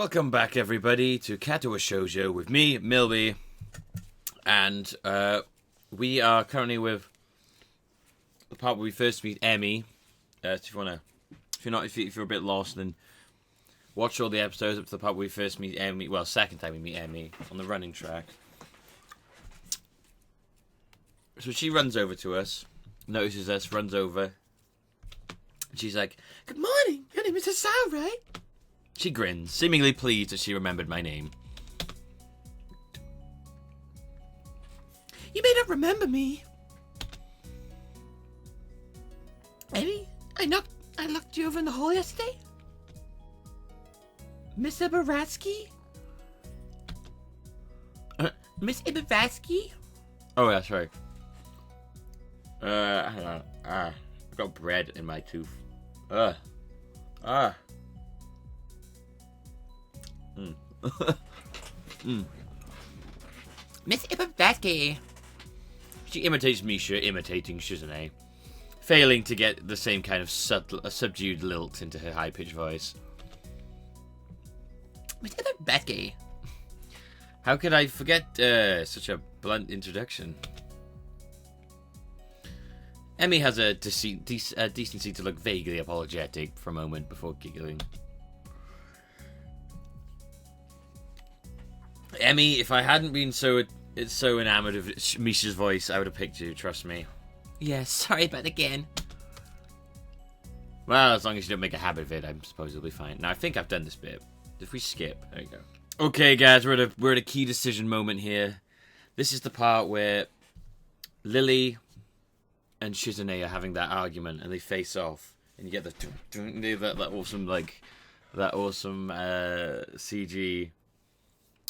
Welcome back, everybody, to Katawa Shoujo with me, Millbee, and we are currently with the part where we first meet Emmy. If you're a bit lost, then watch all the episodes up to the part where we first meet Emmy. Well, second time we meet Emmy on the running track. So she runs over to us, notices us, runs over. She's like, "Good morning. Your name is Hisao, right?" She grins, seemingly pleased that she remembered my name. "You may not remember me, Emmy. I locked you over in the hall yesterday. Miss Ibaratsky? Miss Ibaratsky? Oh, that's right. I got bread in my tooth. Miss Ibaratsky. She imitates Misha, imitating Shizune, failing to get the same kind of subdued lilt into her high-pitched voice. Miss Ibaratsky. How could I forget such a blunt introduction? Emmy has a decency to look vaguely apologetic for a moment before giggling. Emmy, if I hadn't been so enamored of Misha's voice, I would have picked you, trust me. Yeah, sorry about again. Well, as long as you don't make a habit of it, I suppose it'll be fine. Now, I think I've done this bit. If we skip, there you go. Okay, guys, we're at a key decision moment here. This is the part where Lily and Shizune are having that argument, and they face off, and you get that awesome CG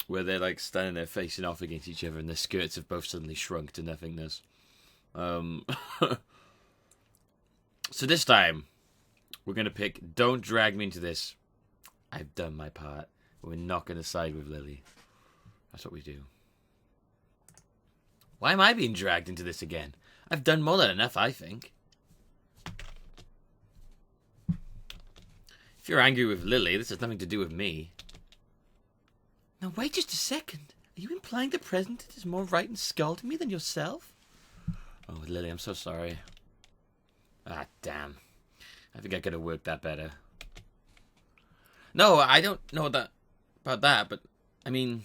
where they're like standing there facing off against each other, and their skirts have both suddenly shrunk to nothingness. So this time, we're gonna pick "Don't drag me into this. I've done my part." We're not gonna side with Lily. That's what we do. Why am I being dragged into this again? I've done more than enough, I think. If you're angry with Lily, this has nothing to do with me. Now wait just a second. Are you implying the president is more right in scolding me than yourself? Oh, Lily, I'm so sorry. Ah, damn. I think I could have worked that better. No, I don't know about that, but, I mean...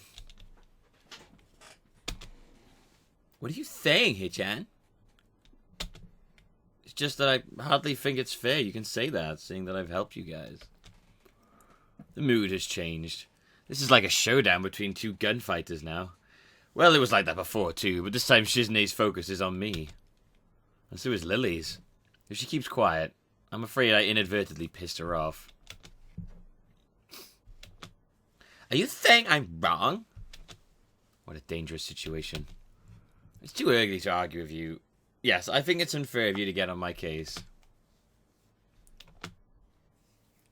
What are you saying, Hichan? It's just that I hardly think it's fair you can say that, seeing that I've helped you guys. The mood has changed. This is like a showdown between two gunfighters now. Well, it was like that before too, but this time Shizune's focus is on me. And so is Lily's. If she keeps quiet, I'm afraid I inadvertently pissed her off. Are you saying I'm wrong? What a dangerous situation. It's too early to argue with you. Yes, I think it's unfair of you to get on my case.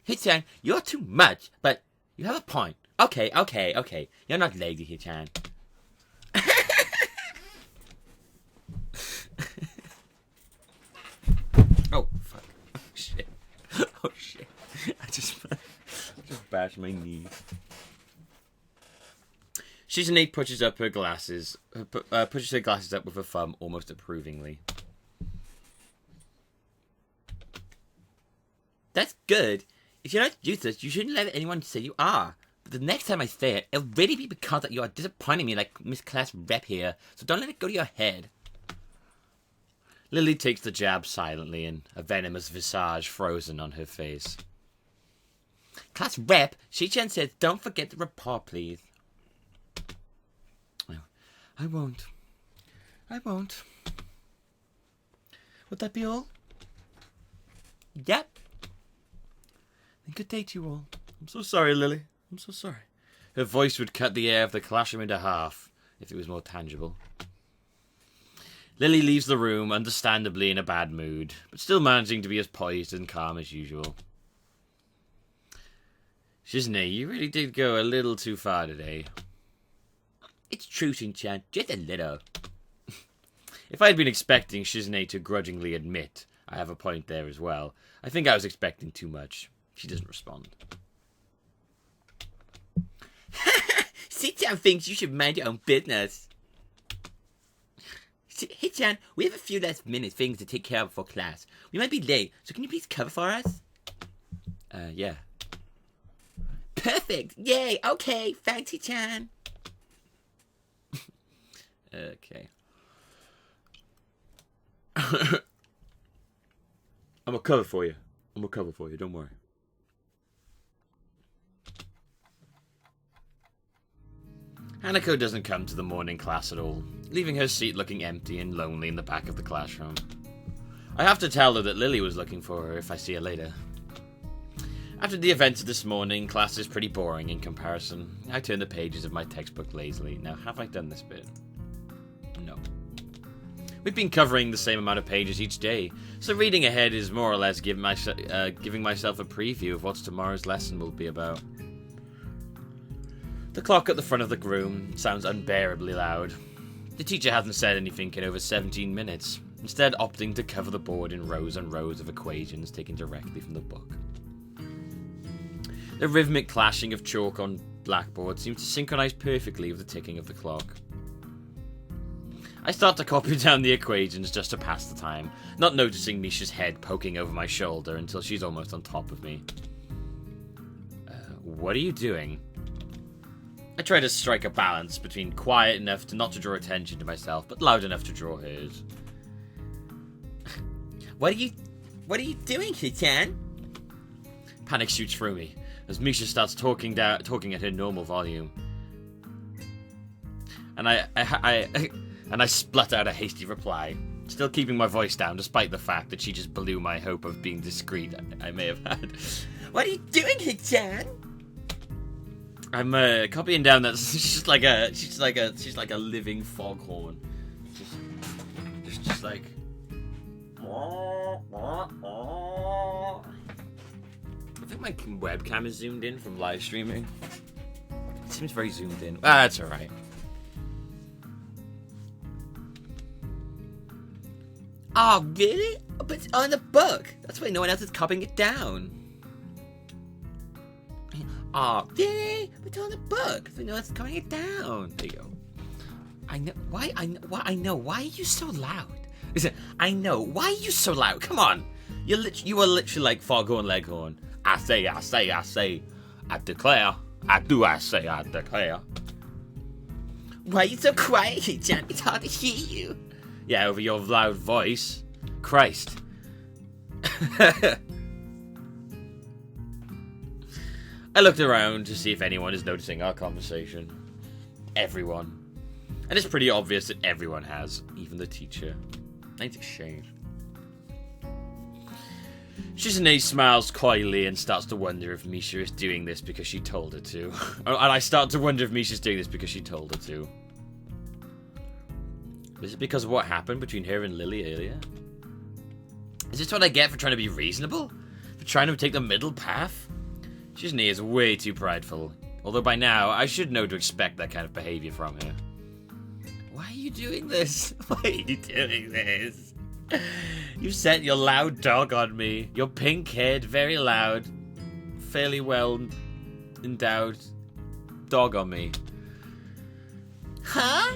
Hichan, you're too much, but you have a point. Okay. You're not lazy, Hichan. Oh, fuck. Oh, shit. I just bashed my knee. Shizune pushes her glasses up with her thumb almost approvingly. That's good. If you're not useless, you shouldn't let anyone say you are. But the next time I say it, it'll really be because that you are disappointing me like Miss Class Rep here, so don't let it go to your head. Lily takes the jab silently, and a venomous visage frozen on her face. Class Rep, Shi-chan says don't forget the report, please. I won't. Would that be all? Yep. Then good day to you all. I'm so sorry, Lily. I'm so sorry. Her voice would cut the air of the classroom into half if it was more tangible. Lily leaves the room, understandably in a bad mood, but still managing to be as poised and calm as usual. Shizune, you really did go a little too far today. It's true, Shin-chan, just a little. If I had been expecting Shizune to grudgingly admit I have a point there as well, I think I was expecting too much. She doesn't respond. Sit-chan thinks you should mind your own business. Hey-chan, we have a few last minute things to take care of before class. We might be late, so can you please cover for us? Yeah. Perfect! Yay! Okay, Fancy-chan. Okay. I'm gonna cover for you. Don't worry. Hanako doesn't come to the morning class at all, leaving her seat looking empty and lonely in the back of the classroom. I have to tell her that Lily was looking for her if I see her later. After the events of this morning, class is pretty boring in comparison. I turn the pages of my textbook lazily. Now, have I done this bit? No. We've been covering the same amount of pages each day, so reading ahead is more or less giving myself a preview of what tomorrow's lesson will be about. The clock at the front of the room sounds unbearably loud. The teacher hasn't said anything in over 17 minutes, instead opting to cover the board in rows and rows of equations taken directly from the book. The rhythmic clashing of chalk on blackboard seems to synchronize perfectly with the ticking of the clock. I start to copy down the equations just to pass the time, not noticing Misha's head poking over my shoulder until she's almost on top of me. What are you doing? I try to strike a balance between quiet enough to not to draw attention to myself, but loud enough to draw hers. What are you doing, Hichan? Panic shoots through me as Misha starts talking at her normal volume, and I splut out a hasty reply, still keeping my voice down despite the fact that she just blew my hope of being discreet I may have had. What are you doing, Hichan? I'm copying down that she's like a living foghorn. Just like. I think my webcam is zoomed in from live streaming. It seems very zoomed in. That's alright. Oh, really? But it's on the book. That's why no one else is copying it down. Oh, really? But it's on the book. So no one's copying it down. There you go. I know. Why? Why are you so loud? Listen, I know. Why are you so loud? Come on. You are literally like Foghorn Leghorn. I say. I declare. I declare. Why are you so quiet, Hichan? It's hard to hear you. Yeah, over your loud voice. Christ. I looked around to see if anyone is noticing our conversation. Everyone. And it's pretty obvious that everyone has, even the teacher. Ain't it shame? Shizune smiles coyly and starts to wonder if Misha is doing this because she told her to. And I start to wonder if Misha's doing this because she told her to. Is it because of what happened between her and Lily earlier? Is this what I get for trying to be reasonable? For trying to take the middle path? Shizune is way too prideful, although by now I should know to expect that kind of behavior from her. Why are you doing this? Why are you doing this? You sent your loud dog on me. Your pink-haired, very loud, fairly well endowed dog on me. Huh?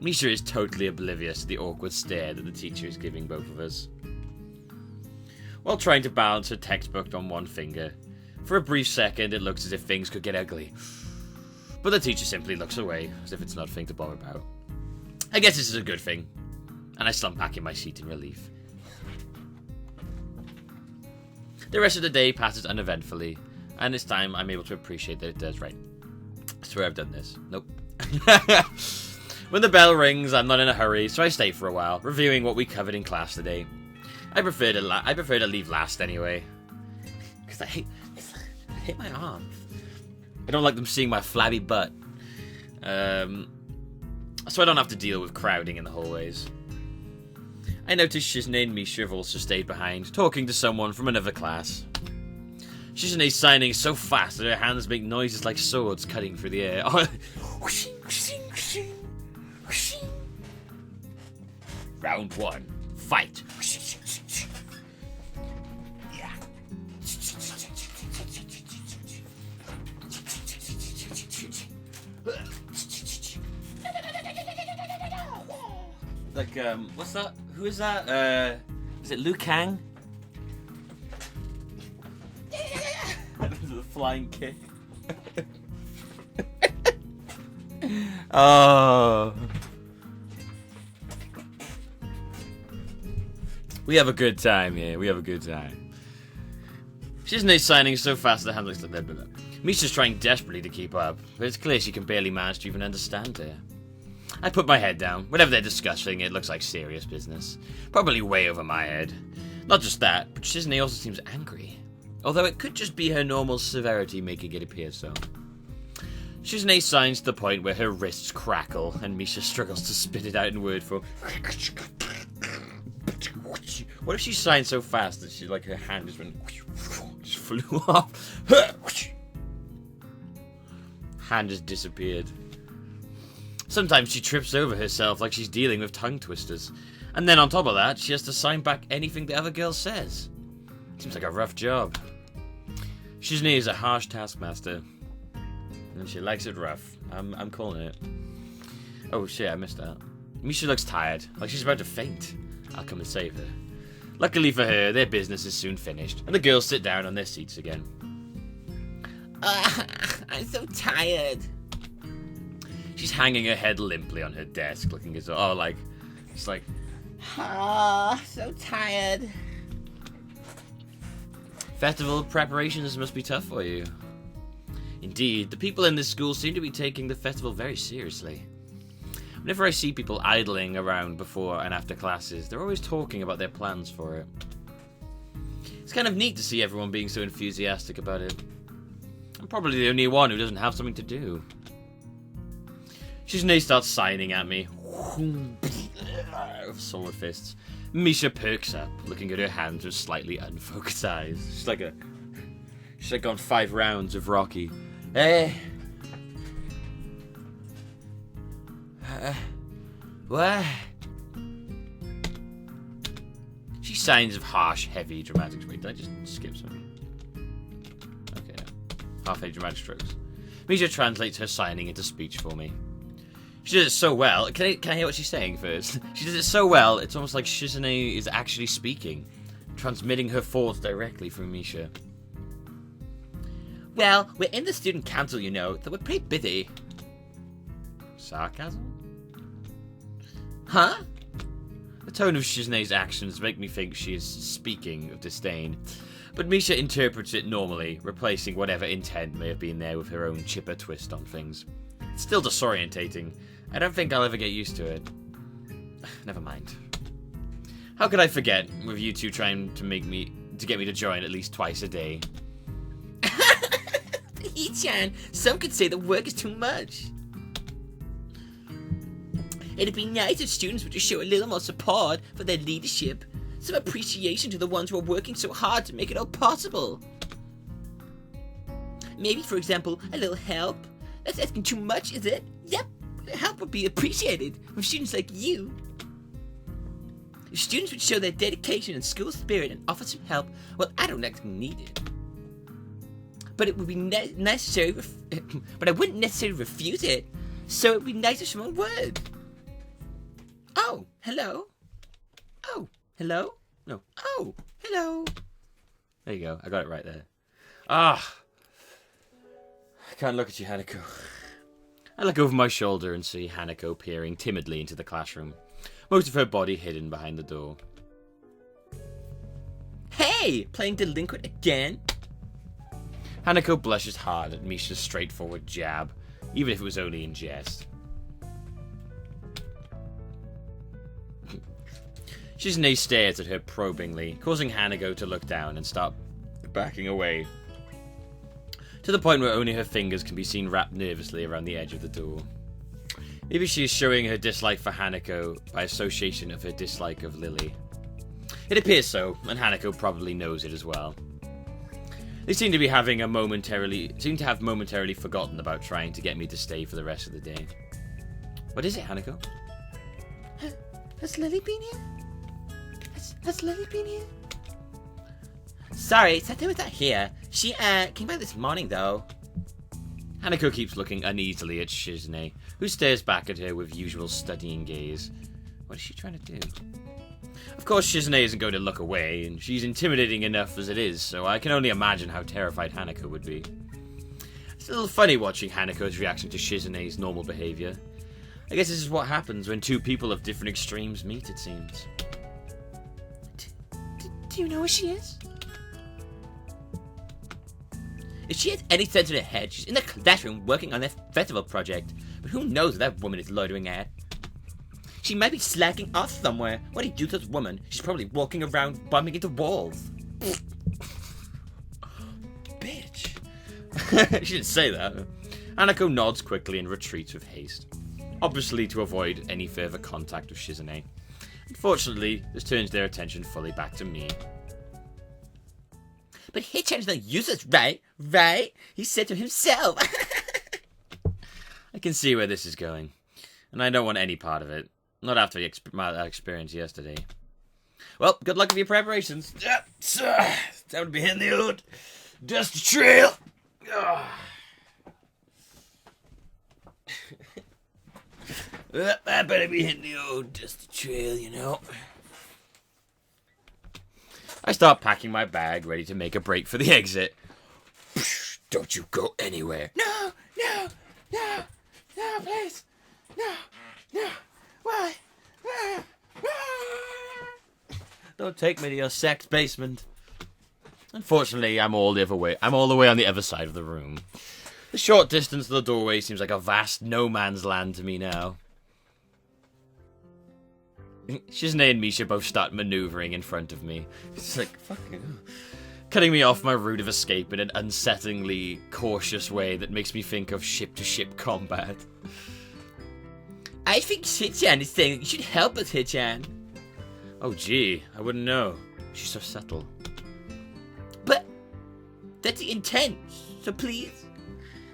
Misha is totally oblivious to the awkward stare that the teacher is giving both of us. While trying to balance her textbook on one finger, for a brief second it looks as if things could get ugly. But the teacher simply looks away, as if it's not a thing to bother about. I guess this is a good thing, and I slump back in my seat in relief. The rest of the day passes uneventfully, and this time I'm able to appreciate that it does right. I swear I've done this. Nope. When the bell rings, I'm not in a hurry, so I stay for a while, reviewing what we covered in class today. I prefer to leave last anyway, because I hate my arms. I don't like them seeing my flabby butt. So I don't have to deal with crowding in the hallways. I notice Shizune and Misha have also stayed behind, talking to someone from another class. Shizune's signing so fast that her hands make noises like swords cutting through the air. Round 1. Fight. like, what's that? Who is that? Is it Liu Kang? The flying kick. Oh. We have a good time here. We have a good time. Shizune's signing so fast the hand looks like that. Misha's trying desperately to keep up, but it's clear she can barely manage to even understand her. I put my head down. Whatever they're discussing, it looks like serious business. Probably way over my head. Not just that, but Shizune also seems angry. Although it could just be her normal severity making it appear so. Shizune signs to the point where her wrists crackle, and Misha struggles to spit it out in word form. What if she signed so fast that she, like, her hand just went, just flew off? Hand just disappeared. Sometimes she trips over herself like she's dealing with tongue twisters. And then on top of that, she has to sign back anything the other girl says. Seems like a rough job. Shizune is a harsh taskmaster. And she likes it rough. I'm calling it. Oh shit, I missed that. Misha looks tired, like she's about to faint. I'll come and save her. Luckily for her, their business is soon finished, and the girls sit down on their seats again. I'm so tired. She's hanging her head limply on her desk, looking as though, it's like, So tired. Festival preparations must be tough for you. Indeed, the people in this school seem to be taking the festival very seriously. Whenever I see people idling around before and after classes, they're always talking about their plans for it. It's kind of neat to see everyone being so enthusiastic about it. I'm probably the only one who doesn't have something to do. Shizune starts signing at me. With sword fists. Misha perks up, looking at her hands with slightly unfocused eyes. She's like on 5 rounds of Rocky. Hey. What? She signs of harsh, heavy, dramatic. Wait, did I just skip something? Okay, no. Half-heavy dramatic strokes. Misha translates her signing into speech for me. She does it so well. Can I hear what she's saying first? She does it so well, it's almost like Shizune is actually speaking, transmitting her thoughts directly from Misha. Well, we're in the student council, you know, so we're pretty busy. Sarcasm? Huh? The tone of Shizune's actions make me think she is speaking of disdain, but Misha interprets it normally, replacing whatever intent may have been there with her own chipper twist on things. It's still disorientating. I don't think I'll ever get used to it. Never mind. How could I forget, with you two trying to get me to join at least twice a day? Hee-chan, some could say the work is too much. It'd be nice if students would just show a little more support for their leadership. Some appreciation to the ones who are working so hard to make it all possible. Maybe, for example, a little help. That's asking too much, is it? Yep, help would be appreciated from students like you. If students would show their dedication and school spirit and offer some help, well, I don't actually need it. But it would be necessary, but I wouldn't necessarily refuse it, so it would be nice if someone would. Oh, hello. Oh, hello. No. Oh, hello. There you go. I got it right there. Ah. I can't look at you, Hanako. I look over my shoulder and see Hanako peering timidly into the classroom, most of her body hidden behind the door. Hey, playing delinquent again? Hanako blushes hard at Misha's straightforward jab, even if it was only in jest. Shizune stares at her probingly, causing Hanako to look down and start backing away, to the point where only her fingers can be seen wrapped nervously around the edge of the door. Maybe she is showing her dislike for Hanako by association of her dislike of Lily. It appears so, and Hanako probably knows it as well. They seem to have momentarily forgotten about trying to get me to stay for the rest of the day. What is it, Hanako? Has Lily been here? Has Lily been here? Sorry, Sato was not here. She came by this morning though. Hanako keeps looking uneasily at Shizune, who stares back at her with usual studying gaze. What is she trying to do? Of course, Shizune isn't going to look away, and she's intimidating enough as it is, so I can only imagine how terrified Hanako would be. It's a little funny watching Hanako's reaction to Shizune's normal behavior. I guess this is what happens when two people of different extremes meet, it seems. Do you know where she is? If she has any sense in her head, she's in the classroom working on their festival project. But who knows what that woman is loitering at? She might be slacking off somewhere. What do you do to this woman? She's probably walking around bumping into walls. Bitch. She didn't say that. Hanako nods quickly and retreats with haste, obviously to avoid any further contact with Shizune. Unfortunately, this turns their attention fully back to me. But Hichan's not useless, right? Right? He said to himself. I can see where this is going, and I don't want any part of it. Not after my experience yesterday. Well, good luck with your preparations. Time to be hitting the old dusty trail. I better be hitting the old dusty trail, you know. I start packing my bag, ready to make a break for the exit. Don't you go anywhere. No, please. No. Why? Don't take me to your sex basement. Unfortunately, I'm all the way on the other side of the room. The short distance to the doorway seems like a vast no man's land to me now. Shizune and Misha both start maneuvering in front of me. It's like, fucking cutting me off my route of escape in an unsettlingly cautious way that makes me think of ship-to-ship combat. I think Hichan is saying that you should help us, Hichan. Oh gee, I wouldn't know. She's so subtle. But that's the intent, so please.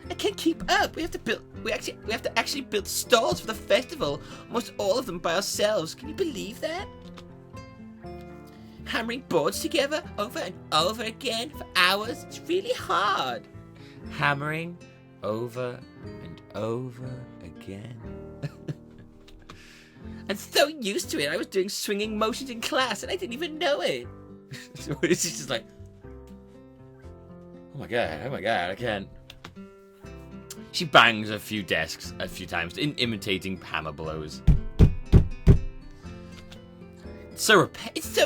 I can't keep up. We have to actually build stalls for the festival. Almost all of them by ourselves. Can you believe that? Hammering boards together over and over again for hours. It's really hard. Hammering over and over again. I'm so used to it. I was doing swinging motions in class and I didn't even know it. So it's just like, oh my god, I can't. She bangs a few desks a few times, imitating hammer blows. It's so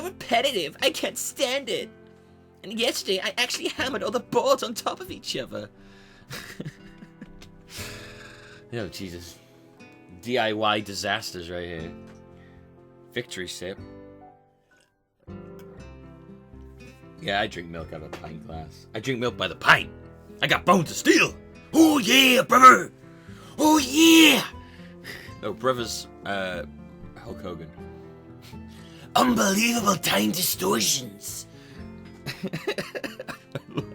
repetitive. I can't stand it. And yesterday, I actually hammered all the boards on top of each other. Oh, Jesus. DIY disasters right here. Victory sip. Yeah, I drink milk out of a pint glass. I drink milk by the pint. I got bones of steel. Oh yeah, brother! Oh yeah! No, brother's Hulk Hogan. Unbelievable time distortions.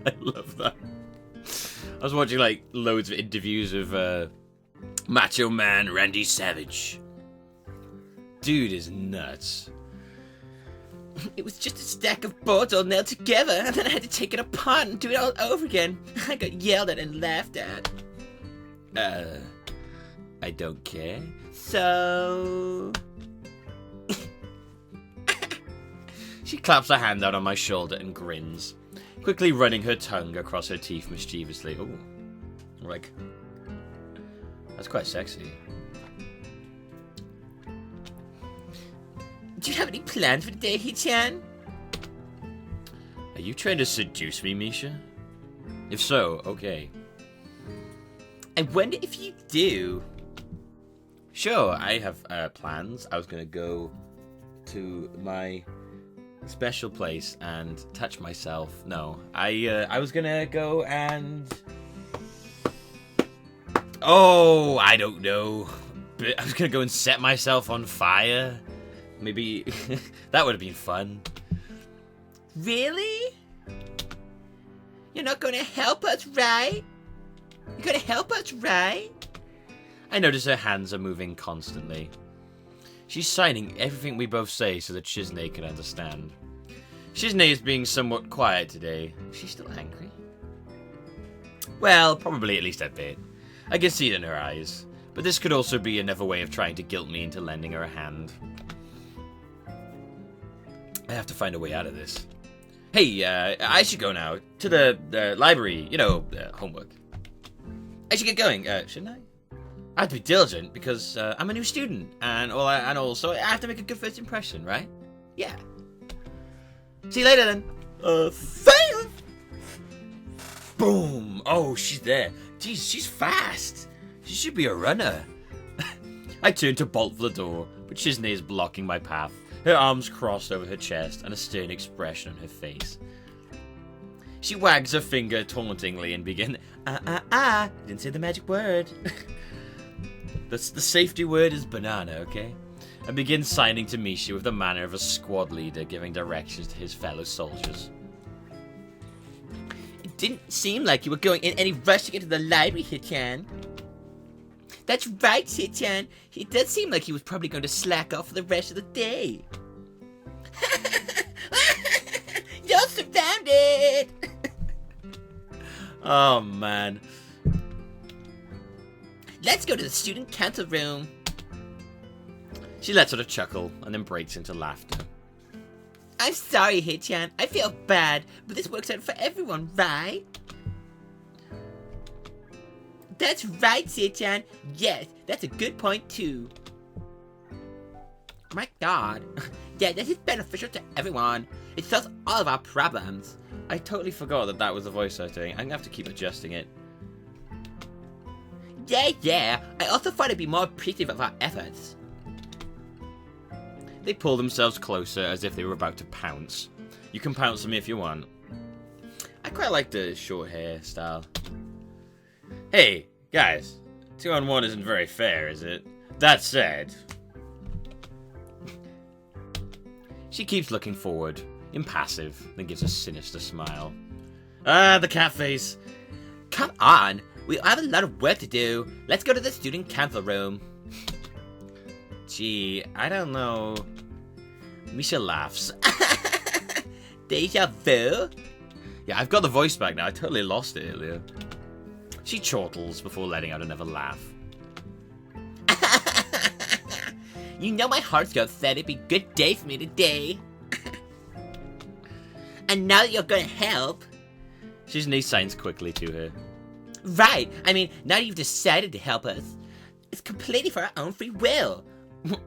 I love that. I was watching like loads of interviews of Macho Man Randy Savage. Dude is nuts. It was just a stack of boards all nailed together, and then I had to take it apart and do it all over again. I got yelled at and laughed at. I don't care. So... She claps her hand out on my shoulder and grins, quickly running her tongue across her teeth mischievously. Ooh. Like, that's quite sexy. Do you have any plans for the day, Hichan? Are you trying to seduce me, Misha? If so, okay. I wonder if you do. Sure, I have plans. I was going to go to my special place and touch myself. No, I was going to go and... Oh, I don't know. But I was going to go and set myself on fire. Maybe that would have been fun. Really? You're not going to help us, right? You're going to help us, right? I notice her hands are moving constantly. She's signing everything we both say so that Shizune can understand. Shizune is being somewhat quiet today. Is she still angry? Well, probably at least a bit. I can see it in her eyes. But this could also be another way of trying to guilt me into lending her a hand. I have to find a way out of this. Hey, I should go now. To the library, homework. I should get going, shouldn't I? I have to be diligent because I'm a new student, and also I have to make a good first impression, right? Yeah. See you later then. Fail! Boom! Oh, she's there. Jeez, she's fast. She should be a runner. I turn to bolt for the door, but Shiznei is blocking my path, her arms crossed over her chest and a stern expression on her face. She wags her finger tauntingly and begins, didn't say the magic word. The safety word is banana, okay? And begins signing to Mishi with the manner of a squad leader giving directions to his fellow soldiers. It didn't seem like you were going in any rush to get to the library, Hichan. That's right, Hichan. It does seem like he was probably going to slack off for the rest of the day. You're surrounded! Oh, man. Let's go to the student council room. She lets out a chuckle and then breaks into laughter. I'm sorry, Hichan. I feel bad, but this works out for everyone, right? That's right, Hichan. Yes, that's a good point, too. My god. Yeah, this is beneficial to everyone. It solves all of our problems. I totally forgot that was the voice I was doing. I'm gonna have to keep adjusting it. Yeah. I also thought it'd be more appreciative of our efforts. They pull themselves closer as if they were about to pounce. You can pounce on me if you want. I quite like the short hair style. Hey, guys. 2-on-1 isn't very fair, is it? That said... She keeps looking forward, impassive, then gives a sinister smile. The cat face. Come on. We have a lot of work to do. Let's go to the student council room. Gee, I don't know. Misha laughs. Deja vu? Yeah, I've got the voice back now. I totally lost it earlier. She chortles before letting out another laugh. You know my horoscope said it'd be a good day for me today. And now that you're gonna help... Shiznei signs quickly to her. Right, I mean, now that you've decided to help us, it's completely for our own free will.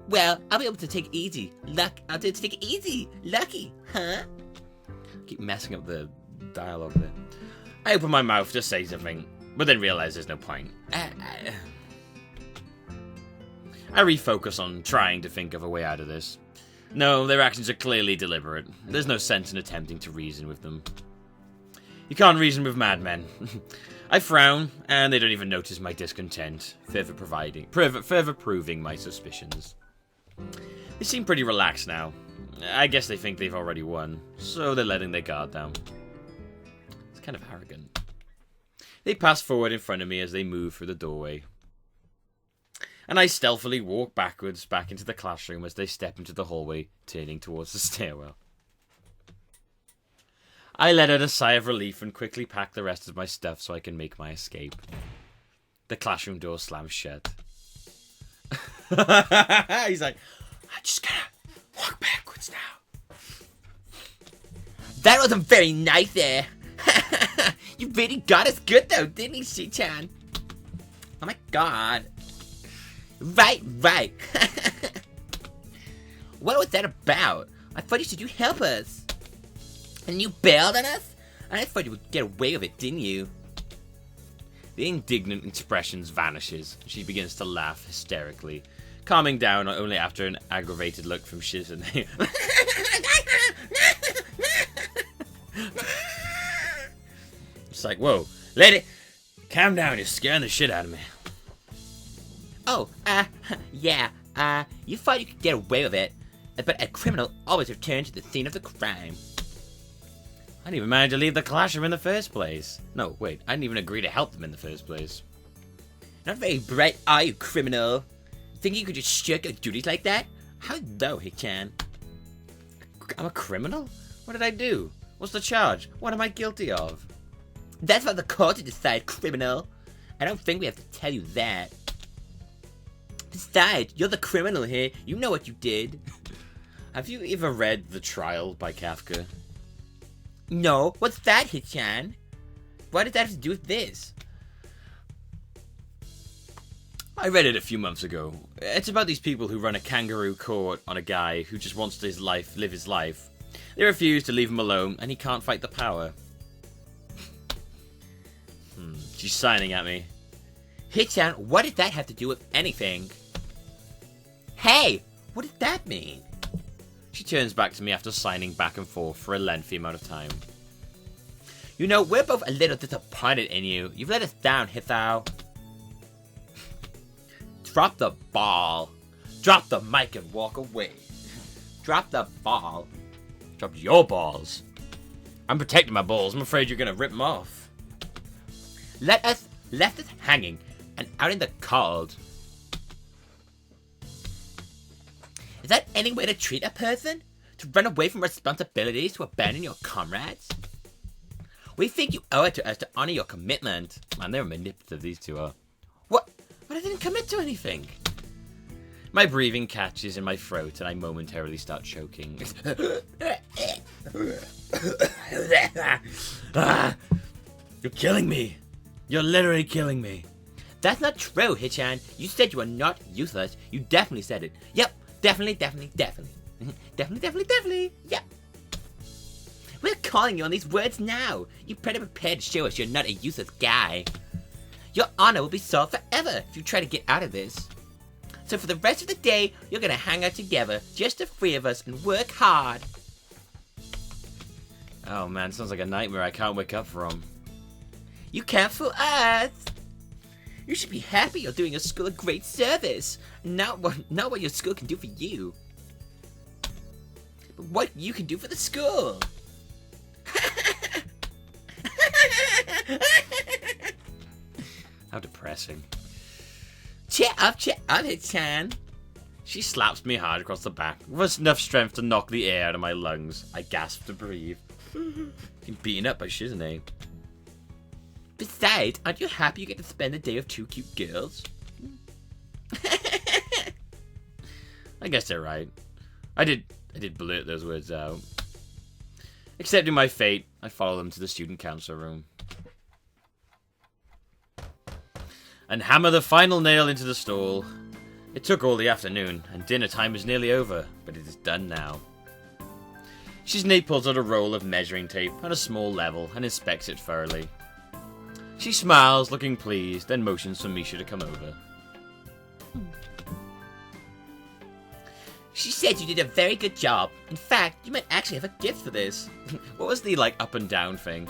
Well, I'll be able to take it easy. I'll be able to take it easy. Lucky, huh? Keep messing up the dialogue there. I open my mouth to say something, but then realize there's no point. I refocus on trying to think of a way out of this. No, their actions are clearly deliberate. There's no sense in attempting to reason with them. You can't reason with madmen. I frown, and they don't even notice my discontent, further proving my suspicions. They seem pretty relaxed now. I guess they think they've already won, so they're letting their guard down. It's kind of arrogant. They pass forward in front of me as they move through the doorway. And I stealthily walk backwards back into the classroom as they step into the hallway, turning towards the stairwell. I let out a sigh of relief and quickly pack the rest of my stuff so I can make my escape. The classroom door slams shut. He's like, I'm just gonna walk backwards now. That wasn't very nice there. You really got us good though, didn't you, Shi-chan? Oh my god. Right. What was that about? I thought you said you'd help us. And you bailed on us? I thought you would get away with it, didn't you? The indignant expression vanishes. She begins to laugh hysterically, calming down only after an aggravated look from Shiznei. It's like, whoa, lady, calm down, you're scaring the shit out of me. Oh, yeah, you thought you could get away with it, but a criminal always returns to the scene of the crime. I didn't even manage to leave the classroom in the first place. No, wait, I didn't even agree to help them in the first place. Not very bright, are you, criminal? Think you could just shirk your duties like that? How though he can? I'm a criminal? What did I do? What's the charge? What am I guilty of? That's for the court to decide, criminal. I don't think we have to tell you that. Besides, you're the criminal here. You know what you did. Have you ever read The Trial by Kafka? No, what's that, Hichan? What does that have to do with this? I read it a few months ago. It's about these people who run a kangaroo court on a guy who just wants to live his life. They refuse to leave him alone, and he can't fight the power. She's signing at me. Hichan, what did that have to do with anything? Hey, what did that mean? She turns back to me after signing back and forth for a lengthy amount of time. You know, we're both a little disappointed in you. You've let us down, Hisao. Drop the ball. Drop the mic and walk away. Drop the ball. Drop your balls. I'm protecting my balls. I'm afraid you're going to rip them off. Left us hanging and out in the cold. Is that any way to treat a person? To run away from responsibilities, to abandon your comrades? We think you owe it to us to honor your commitment. Man, they're manipulative, these two are. What? But I didn't commit to anything. My breathing catches in my throat and I momentarily start choking. You're killing me. You're literally killing me. That's not true, Hichan. You said you are not useless. You definitely said it. Yep. Definitely. Definitely. Yep. We're calling you on these words now. You better prepare to show us you're not a useless guy. Your honor will be solved forever if you try to get out of this. So for the rest of the day, you're gonna hang out together, just the three of us, and work hard. Oh man, sounds like a nightmare I can't wake up from. You can't fool us. You should be happy you're doing your school a great service. Not what your school can do for you, but what you can do for the school. How depressing. Cheer up, Hichan. She slaps me hard across the back with enough strength to knock the air out of my lungs. I gasp to breathe. Getting beaten up by Shizune. Besides, aren't you happy you get to spend a day with two cute girls? I guess they're right. I did blurt those words out. Accepting my fate, I follow them to the student council room. And hammer the final nail into the stall. It took all the afternoon, and dinner time is nearly over, but it is done now. Shizune pulls out a roll of measuring tape and a small level and inspects it thoroughly. She smiles, looking pleased, then motions for Misha to come over. She said you did a very good job. In fact, you might actually have a gift for this. What was the, up and down thing?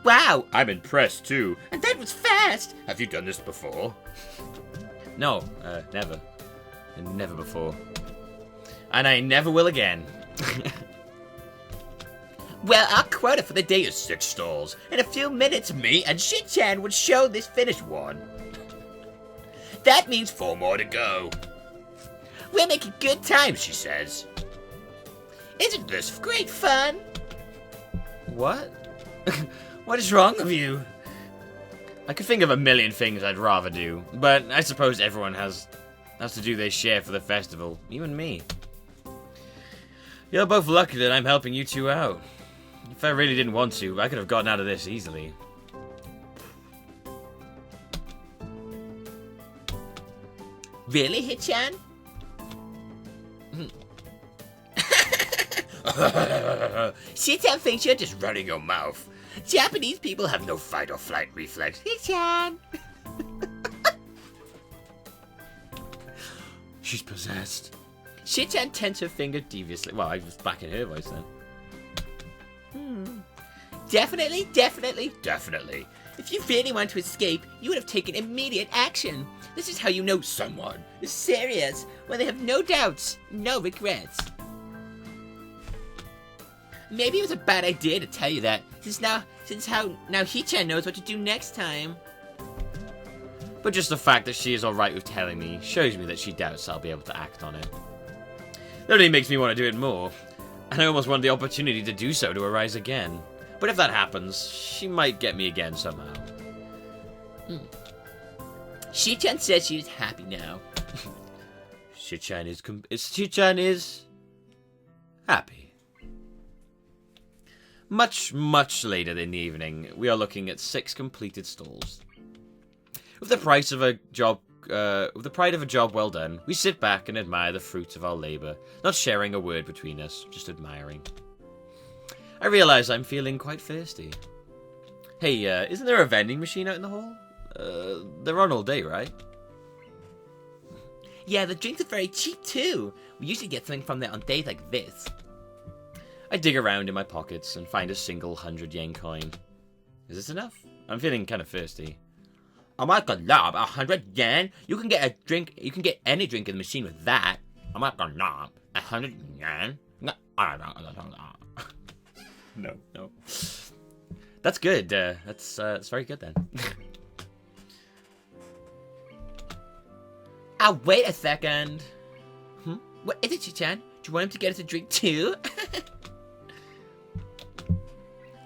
Wow! I'm impressed, too. And that was fast! Have you done this before? No, never. Never before. And I never will again. Well, our quota for the day is 6 stalls. In a few minutes, me and Shin-chan would show this finished one. That means 4 more to go. We're making good time, she says. Isn't this great fun? What? What is wrong with you? I could think of a million things I'd rather do, but I suppose everyone has to do their share for the festival, even me. You're both lucky that I'm helping you two out. If I really didn't want to, I could have gotten out of this easily. Really, Hichan? Shitan thinks you're just running your mouth. Japanese people have no fight or flight reflex. Hichan! She's possessed. Shitan tense her finger deviously. Well, I was back in her voice then. Definitely. If you really want to escape, you would have taken immediate action. This is how you know someone is serious, when they have no doubts, no regrets. Maybe it was a bad idea to tell you that, since now Hichan knows what to do next time. But just the fact that she is alright with telling me shows me that she doubts I'll be able to act on it. That only makes me want to do it more, and I almost want the opportunity to do so to arise again. But if that happens, she might get me again somehow. Shichan says she is happy now. Shichan is happy. Much, much later in the evening, we are looking at 6 completed stalls. With the pride of a job well done, we sit back and admire the fruits of our labor, not sharing a word between us, just admiring. I realize I'm feeling quite thirsty. Hey, isn't there a vending machine out in the hall? They're on all day, right? Yeah, the drinks are very cheap too. We usually get something from there on days like this. I dig around in my pockets and find a single 100 yen coin. Is this enough? I'm feeling kind of thirsty. Oh my god, 100 yen? You can get a drink. You can get any drink in the machine with that. Oh my god, 100 yen? No. That's good. That's very good then. Wait a second. What is it, Chichan? Do you want him to get us a drink too?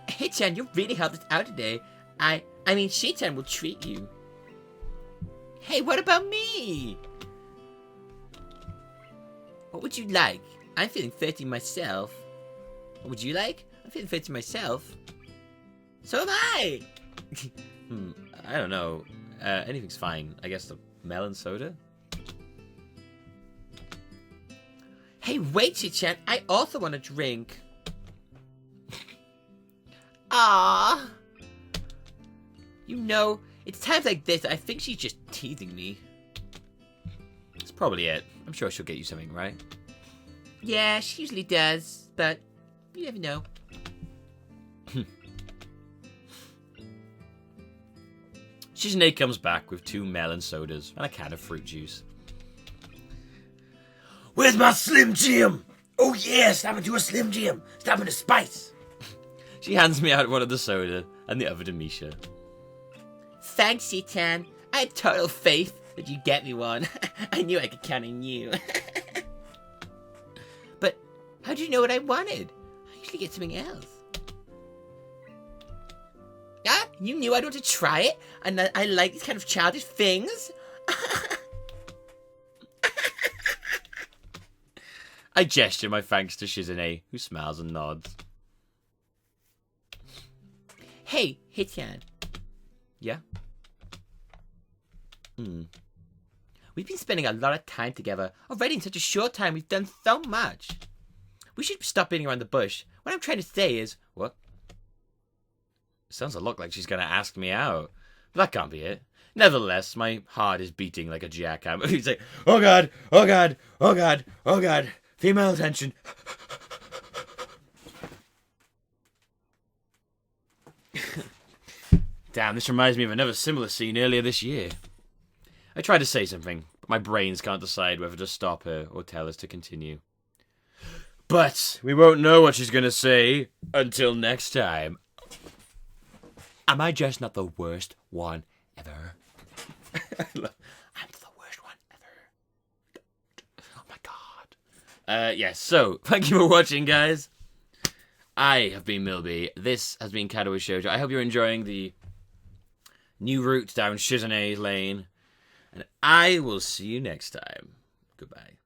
Hey, Chan, you really helped us out today. I mean, Shi-chan will treat you. Hey, what about me? What would you like? I'm feeling thirsty myself. What would you like? I'm feeling thirsty myself. So am I. I don't know. Anything's fine. I guess the melon soda? Hey, wait, Shi-chan. I also want a drink. Ah. You know, it's times like this I think she's just teasing me. That's probably it. I'm sure she'll get you something, right? Yeah, she usually does, but you never know. Shizune comes back with 2 melon sodas and a can of fruit juice. Where's my Slim Jim? Oh yeah, stop into a Slim Jim. Stop into Spice. She hands me out one of the soda and the other to Misha. Thanks, Shi-chan. I had total faith that you'd get me one. I knew I could count on you. But how do you know what I wanted? I usually get something else. Ah, you knew I'd want to try it, and that I like these kind of childish things. I gesture my thanks to Shizune, who smiles and nods. Hey, Hichan. Yeah? We've been spending a lot of time together. Already in such a short time, we've done so much. We should stop beating around the bush. What I'm trying to say is... What? Sounds a lot like she's going to ask me out. But that can't be it. Nevertheless, my heart is beating like a jackhammer. He's like, oh god, oh god, oh god, oh god. Female attention. Damn, this reminds me of another similar scene earlier this year. I try to say something, but my brains can't decide whether to stop her or tell us to continue. But we won't know what she's going to say until next time. Am I just not the worst one ever? I'm the worst one ever. Oh my god. Yes, so, thank you for watching, guys. I have been Millbee. This has been Katawa Shoujo. I hope you're enjoying the new route down Shizune's lane. And I will see you next time. Goodbye.